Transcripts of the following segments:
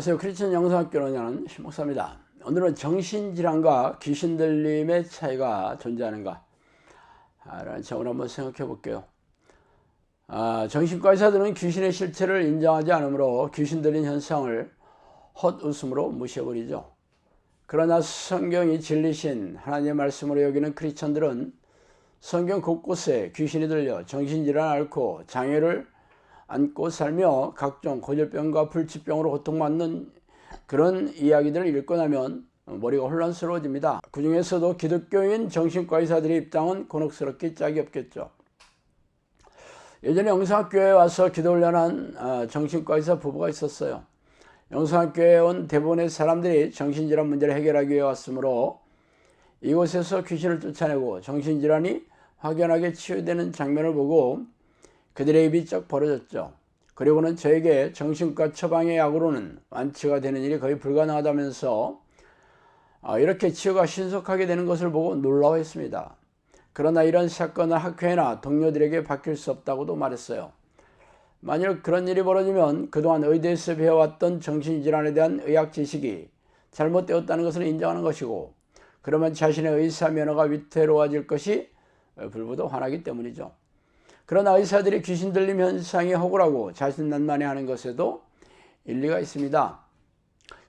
안녕하세요. 크리스천 영성학교로 운영하는 신목사입니다. 오늘은 정신질환과 귀신들림의 차이가 존재하는가 라는 점을 한번 생각해 볼게요. 정신과 의사들은 귀신의 실체를 인정하지 않으므로 귀신 들린 현상을 헛웃음으로 무시해버리죠. 그러나 성경이 진리신 하나님의 말씀으로 여기는 크리스천들은 성경 곳곳에 귀신이 들려 정신질환을 앓고 장애를 안고 살며 각종 고질병과 불치병으로 고통받는 그런 이야기들을 읽고 나면 머리가 혼란스러워집니다. 그 중에서도 기독교인 정신과 의사들의 입장은 곤혹스럽기 짝이 없겠죠. 예전에 영성학교에 와서 기도훈련한 정신과 의사 부부가 있었어요. 영성학교에 온 대부분의 사람들이 정신질환 문제를 해결하기 위해 왔으므로 이곳에서 귀신을 쫓아내고 정신질환이 확연하게 치유되는 장면을 보고 그들의 입이 쩍 벌어졌죠. 그리고는 저에게 정신과 처방의 약으로는 완치가 되는 일이 거의 불가능하다면서 이렇게 치유가 신속하게 되는 것을 보고 놀라워했습니다. 그러나 이런 사건은 학회나 동료들에게 밝힐 수 없다고도 말했어요. 만일 그런 일이 벌어지면 그동안 의대에서 배워왔던 정신질환에 대한 의학 지식이 잘못되었다는 것을 인정하는 것이고, 그러면 자신의 의사 면허가 위태로워질 것이 불보듯 화나기 때문이죠. 그러나 의사들이 귀신 들림 현상이 억울하고 자신만만해하는 것에도 일리가 있습니다.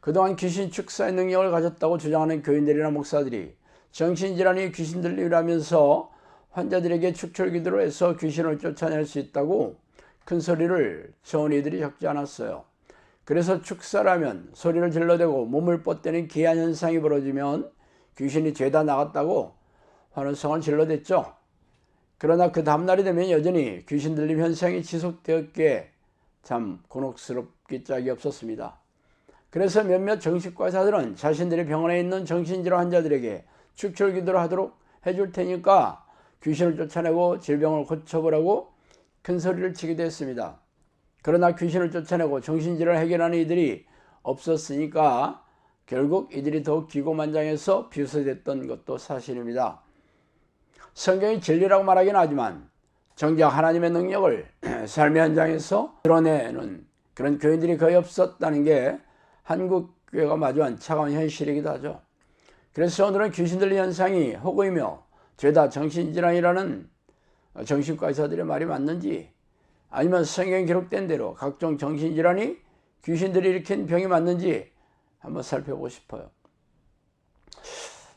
그동안 귀신 축사의 능력을 가졌다고 주장하는 교인들이나 목사들이 정신질환이 귀신 들림이라면서 환자들에게 축철기도를 해서 귀신을 쫓아낼 수 있다고 큰 소리를 저은 이들이 적지 않았어요. 그래서 축사라면 소리를 질러대고 몸을 뻗대는 기이한 현상이 벌어지면 귀신이 죄다 나갔다고 환호성을 질러댔죠. 그러나 그 다음날이 되면 여전히 귀신 들림 현상이 지속되었기에 참 곤혹스럽기 짝이 없었습니다. 그래서 몇몇 정신과 의사들은 자신들이 병원에 있는 정신질환 환자들에게 축철기도를 하도록 해줄 테니까 귀신을 쫓아내고 질병을 고쳐보라고 큰 소리를 치기도 했습니다. 그러나 귀신을 쫓아내고 정신질환을 해결하는 이들이 없었으니까 결국 이들이 더욱 기고만장해서 비웃어댔던 것도 사실입니다. 성경이 진리라고 말하긴 하지만 정작 하나님의 능력을 삶의 현장에서 드러내는 그런 교인들이 거의 없었다는 게 한국 교회가 마주한 차가운 현실이기도 하죠. 그래서 오늘은 귀신 들린 현상이 허구이며 죄다 정신질환이라는 정신과 의사들의 말이 맞는지, 아니면 성경에 기록된 대로 각종 정신질환이 귀신들이 일으킨 병이 맞는지 한번 살펴보고 싶어요.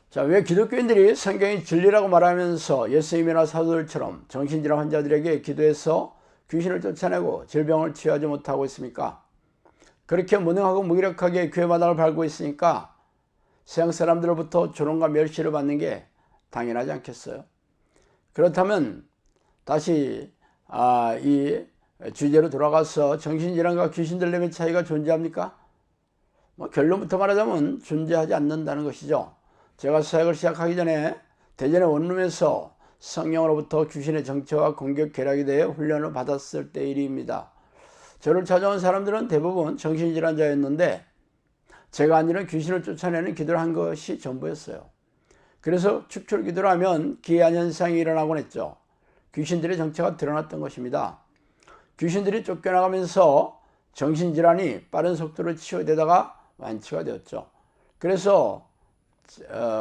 자, 왜 기독교인들이 성경이 진리라고 말하면서 예수님이나 사도들처럼 정신질환 환자들에게 기도해서 귀신을 쫓아내고 질병을 치유하지 못하고 있습니까? 그렇게 무능하고 무기력하게 교회 마당을 밟고 있으니까 세상 사람들로부터 조롱과 멸시를 받는 게 당연하지 않겠어요? 그렇다면 다시 이 주제로 돌아가서 정신질환과 귀신 들림의 차이가 존재합니까? 결론부터 말하자면 존재하지 않는다는 것이죠. 제가 사역을 시작하기 전에 대전의 원룸에서 성령으로부터 귀신의 정체와 공격 계략에 대해 훈련을 받았을 때 일입니다. 저를 찾아온 사람들은 대부분 정신질환자였는데 제가 한 일은 귀신을 쫓아내는 기도를 한 것이 전부였어요. 그래서 축철기도를 하면 기이한 현상이 일어나곤 했죠. 귀신들의 정체가 드러났던 것입니다. 귀신들이 쫓겨나가면서 정신질환이 빠른 속도로 치유되다가 완치가 되었죠. 그래서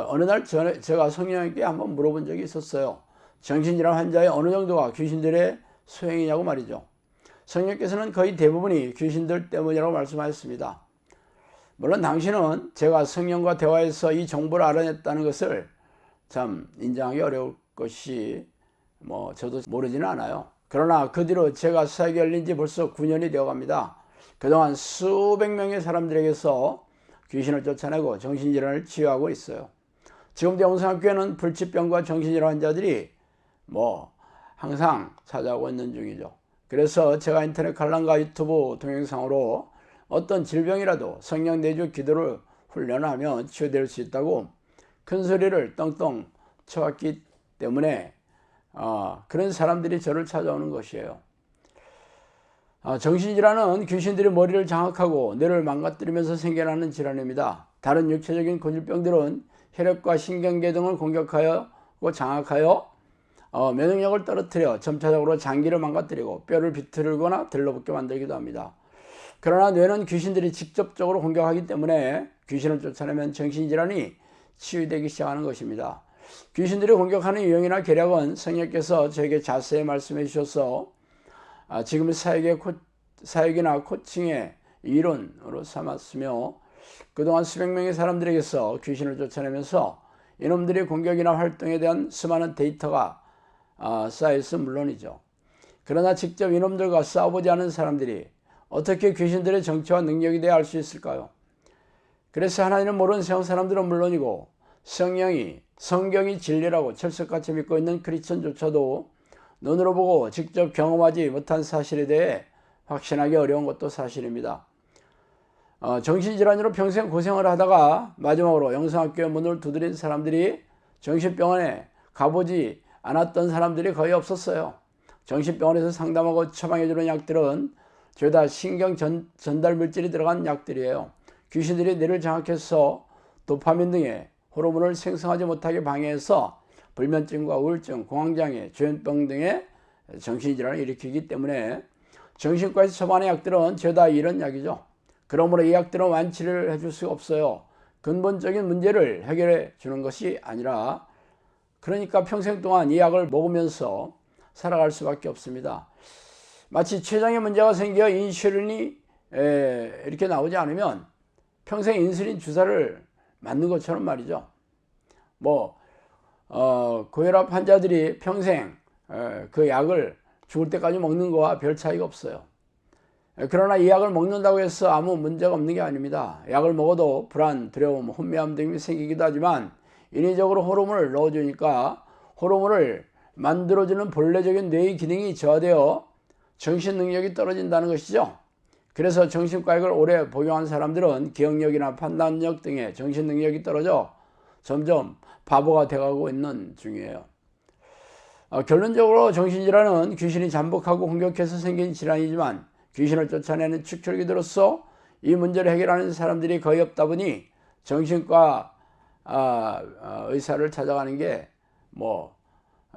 어느 날 제가 성령님께 한번 물어본 적이 있었어요. 정신질환 환자의 어느 정도가 귀신들의 소행이냐고 말이죠. 성령께서는 거의 대부분이 귀신들 때문이라고 말씀하셨습니다. 물론 당신은 제가 성령과 대화해서 이 정보를 알아냈다는 것을 참 인정하기 어려울 것이 저도 모르지는 않아요. 그러나 그 뒤로 제가 사역이 열린 지 벌써 9년이 되어 갑니다. 그동안 수백 명의 사람들에게서 귀신을 쫓아내고 정신질환을 치유하고 있어요. 지금도 영성학교에는 불치병과 정신질환 환자들이 항상 찾아오고 있는 중이죠. 그래서 제가 인터넷 관람과 유튜브 동영상으로 어떤 질병이라도 성령 내주 기도를 훈련하면 치유될 수 있다고 큰 소리를 떵떵 쳐왔기 때문에 그런 사람들이 저를 찾아오는 것이에요. 정신질환은 귀신들이 머리를 장악하고 뇌를 망가뜨리면서 생겨나는 질환입니다. 다른 육체적인 고질병들은 혈액과 신경계 등을 공격하여 장악하여 면역력을 떨어뜨려 점차적으로 장기를 망가뜨리고 뼈를 비틀거나 들러붙게 만들기도 합니다. 그러나 뇌는 귀신들이 직접적으로 공격하기 때문에 귀신을 쫓아내면 정신질환이 치유되기 시작하는 것입니다. 귀신들이 공격하는 유형이나 계략은 성령께서 저에게 자세히 말씀해 주셔서 지금 사역이나 코칭의 이론으로 삼았으며, 그동안 수백 명의 사람들에게서 귀신을 쫓아내면서 이놈들의 공격이나 활동에 대한 수많은 데이터가 쌓여서 물론이죠. 그러나 직접 이놈들과 싸워보지 않은 사람들이 어떻게 귀신들의 정체와 능력에 대해 알 수 있을까요? 그래서 하나님을 모르는 세상 사람들은 물론이고 성경이 진리라고 철석같이 믿고 있는 크리스천조차도 눈으로 보고 직접 경험하지 못한 사실에 대해 확신하기 어려운 것도 사실입니다. 정신질환으로 평생 고생을 하다가 마지막으로 영성학교의 문을 두드린 사람들이 정신병원에 가보지 않았던 사람들이 거의 없었어요. 정신병원에서 상담하고 처방해주는 약들은 죄다 신경 전달 물질이 들어간 약들이에요. 귀신들이 뇌를 장악해서 도파민 등의 호르몬을 생성하지 못하게 방해해서 불면증과 우울증, 공황장애, 조현병 등의 정신질환을 일으키기 때문에 정신과에서 처방하는 약들은 죄다 이런 약이죠. 그러므로 이 약들은 완치를 해줄 수가 없어요. 근본적인 문제를 해결해 주는 것이 아니라, 그러니까 평생 동안 이 약을 먹으면서 살아갈 수밖에 없습니다. 마치 췌장에 문제가 생겨 인슐린이 이렇게 나오지 않으면 평생 인슐린 주사를 맞는 것처럼 말이죠. 고혈압 환자들이 평생 그 약을 죽을 때까지 먹는 거와 별 차이가 없어요. 그러나 이 약을 먹는다고 해서 아무 문제가 없는 게 아닙니다. 약을 먹어도 불안, 두려움, 혼미함 등이 생기기도 하지만 인위적으로 호르몬을 넣어주니까 호르몬을 만들어주는 본래적인 뇌의 기능이 저하되어 정신 능력이 떨어진다는 것이죠. 그래서 정신과학을 오래 복용한 사람들은 기억력이나 판단력 등의 정신 능력이 떨어져 점점 바보가 돼가고 있는 중이에요. 결론적으로 정신질환은 귀신이 잠복하고 공격해서 생긴 질환이지만 귀신을 쫓아내는 축출기들로서 이 문제를 해결하는 사람들이 거의 없다 보니 정신과 의사를 찾아가는 게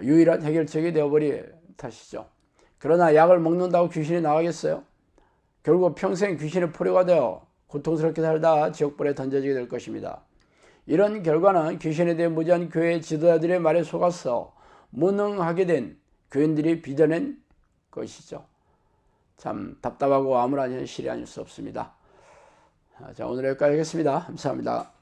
유일한 해결책이 되어버린 탓이죠. 그러나 약을 먹는다고 귀신이 나가겠어요? 결국 평생 귀신의 포로가 되어 고통스럽게 살다 지옥불에 던져지게 될 것입니다. 이런 결과는 귀신에 대해 무지한 교회 지도자들의 말에 속아서 무능하게 된 교인들이 빚어낸 것이죠. 참 답답하고 암울한 현실이 아닐 수 없습니다. 자, 오늘 여기까지 하겠습니다. 감사합니다.